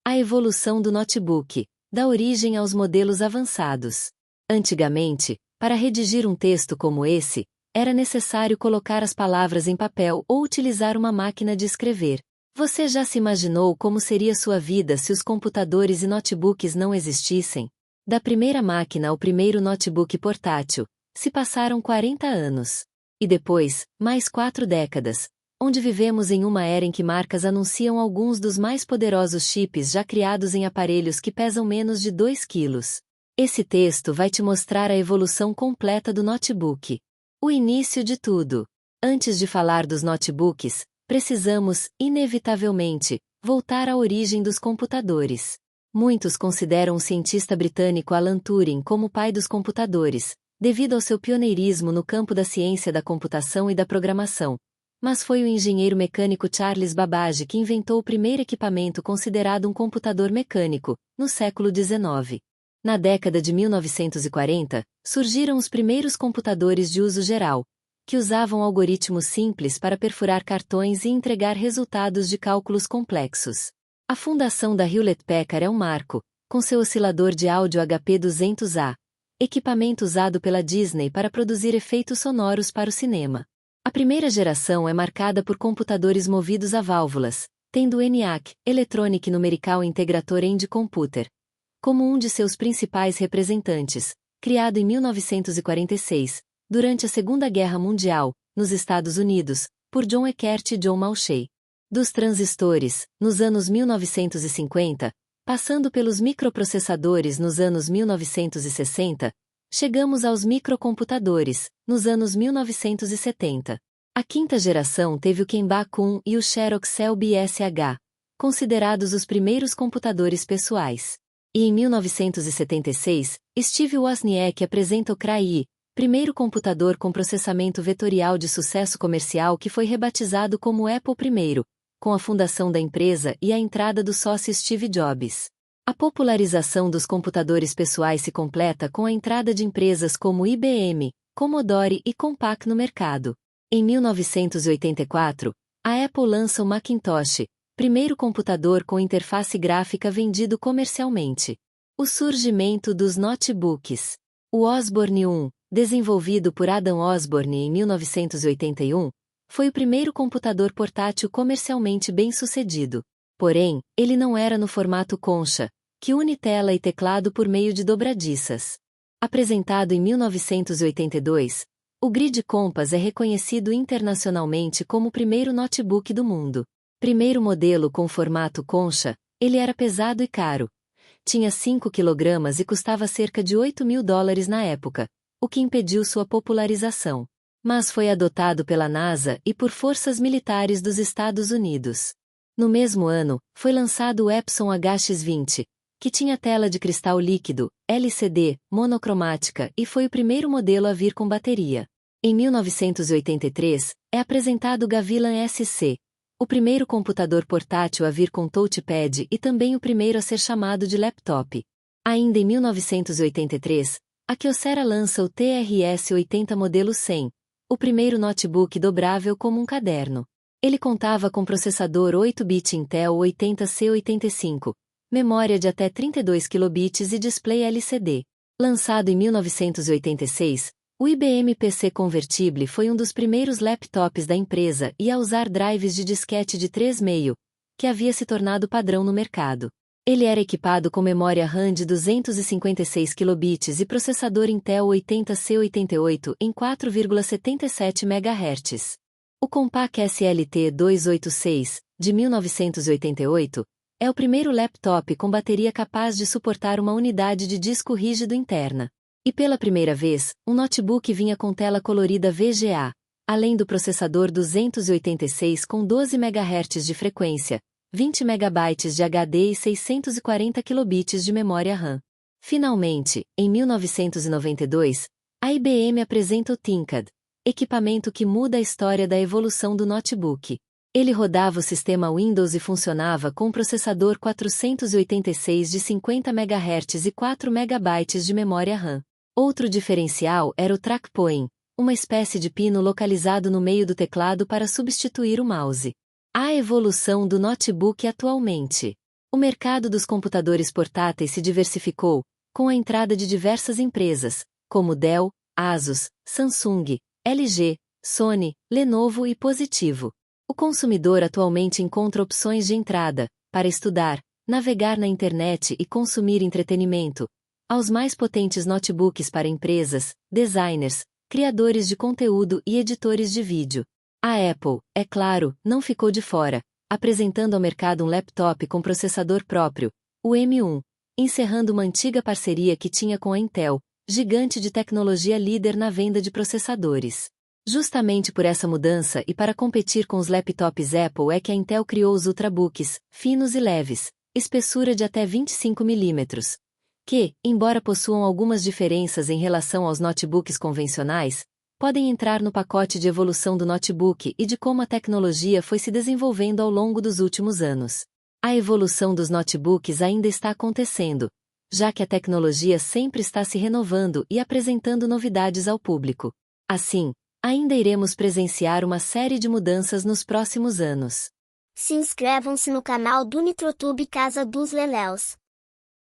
A evolução do notebook dá origem aos modelos avançados. Antigamente, para redigir um texto como esse, era necessário colocar as palavras em papel ou utilizar uma máquina de escrever. Você já se imaginou como seria sua vida se os computadores e notebooks não existissem? Da primeira máquina ao primeiro notebook portátil, se passaram 40 anos. E depois, mais 4 décadas, onde vivemos em uma era em que marcas anunciam alguns dos mais poderosos chips já criados em aparelhos que pesam menos de 2 quilos. Esse texto vai te mostrar a evolução completa do notebook. O início de tudo. Antes de falar dos notebooks, precisamos, inevitavelmente, voltar à origem dos computadores. Muitos consideram o cientista britânico Alan Turing como o pai dos computadores, devido ao seu pioneirismo no campo da ciência da computação e da programação. Mas foi o engenheiro mecânico Charles Babbage que inventou o primeiro equipamento considerado um computador mecânico, no século XIX. Na década de 1940, surgiram os primeiros computadores de uso geral, que usavam algoritmos simples para perfurar cartões e entregar resultados de cálculos complexos. A fundação da Hewlett-Packard é um marco, com seu oscilador de áudio HP200A, equipamento usado pela Disney para produzir efeitos sonoros para o cinema. A primeira geração é marcada por computadores movidos a válvulas, tendo o ENIAC, Electronic Numerical Integrator End Computer, como um de seus principais representantes, criado em 1946, durante a Segunda Guerra Mundial, nos Estados Unidos, por John Eckert e John Malshey. Dos transistores, nos anos 1950, passando pelos microprocessadores nos anos 1960, chegamos aos microcomputadores, nos anos 1970. A quinta geração teve o Kenbaku-1 e o Xerox CEL-BSH, considerados os primeiros computadores pessoais. E em 1976, Steve Wozniak apresenta o Cray, primeiro computador com processamento vetorial de sucesso comercial que foi rebatizado como Apple I, com a fundação da empresa e a entrada do sócio Steve Jobs. A popularização dos computadores pessoais se completa com a entrada de empresas como IBM, Commodore e Compaq no mercado. Em 1984, a Apple lança o Macintosh, primeiro computador com interface gráfica vendido comercialmente. O surgimento dos notebooks. O Osborne 1, desenvolvido por Adam Osborne em 1981, foi o primeiro computador portátil comercialmente bem-sucedido. Porém, ele não era no formato concha, que une tela e teclado por meio de dobradiças. Apresentado em 1982, o Grid Compass é reconhecido internacionalmente como o primeiro notebook do mundo. Primeiro modelo com formato concha, ele era pesado e caro. Tinha 5 kg e custava cerca de $8.000 na época, o que impediu sua popularização. Mas foi adotado pela NASA e por forças militares dos Estados Unidos. No mesmo ano, foi lançado o Epson HX20, que tinha tela de cristal líquido, LCD, monocromática e foi o primeiro modelo a vir com bateria. Em 1983, é apresentado o Gavilan SC, o primeiro computador portátil a vir com touchpad e também o primeiro a ser chamado de laptop. Ainda em 1983, a Kyocera lança o TRS-80 modelo 100, o primeiro notebook dobrável como um caderno. Ele contava com processador 8-bit Intel 80C85, memória de até 32 kilobits e display LCD. Lançado em 1986, o IBM PC Convertible foi um dos primeiros laptops da empresa e a usar drives de disquete de 3,5, que havia se tornado padrão no mercado. Ele era equipado com memória RAM de 256 kilobits e processador Intel 80C88 em 4,77 MHz. O Compaq SLT 286, de 1988, é o primeiro laptop com bateria capaz de suportar uma unidade de disco rígido interna. E pela primeira vez, um notebook vinha com tela colorida VGA, além do processador 286 com 12 MHz de frequência, 20 MB de HD e 640 kilobits de memória RAM. Finalmente, em 1992, a IBM apresenta o ThinkPad, equipamento que muda a história da evolução do notebook. Ele rodava o sistema Windows e funcionava com um processador 486 de 50 MHz e 4 MB de memória RAM. Outro diferencial era o trackpoint, uma espécie de pino localizado no meio do teclado para substituir o mouse. A evolução do notebook atualmente. O mercado dos computadores portáteis se diversificou, com a entrada de diversas empresas, como Dell, Asus, Samsung, LG, Sony, Lenovo e Positivo. O consumidor atualmente encontra opções de entrada, para estudar, navegar na internet e consumir entretenimento, aos mais potentes notebooks para empresas, designers, criadores de conteúdo e editores de vídeo. A Apple, é claro, não ficou de fora, apresentando ao mercado um laptop com processador próprio, o M1, encerrando uma antiga parceria que tinha com a Intel, gigante de tecnologia líder na venda de processadores. Justamente por essa mudança e para competir com os laptops Apple é que a Intel criou os Ultrabooks, finos e leves, espessura de até 25 mm, que, embora possuam algumas diferenças em relação aos notebooks convencionais, podem entrar no pacote de evolução do notebook e de como a tecnologia foi se desenvolvendo ao longo dos últimos anos. A evolução dos notebooks ainda está acontecendo, já que a tecnologia sempre está se renovando e apresentando novidades ao público. Assim, ainda iremos presenciar uma série de mudanças nos próximos anos. Se inscrevam-se no canal do Nitrotube Casa dos Leléus.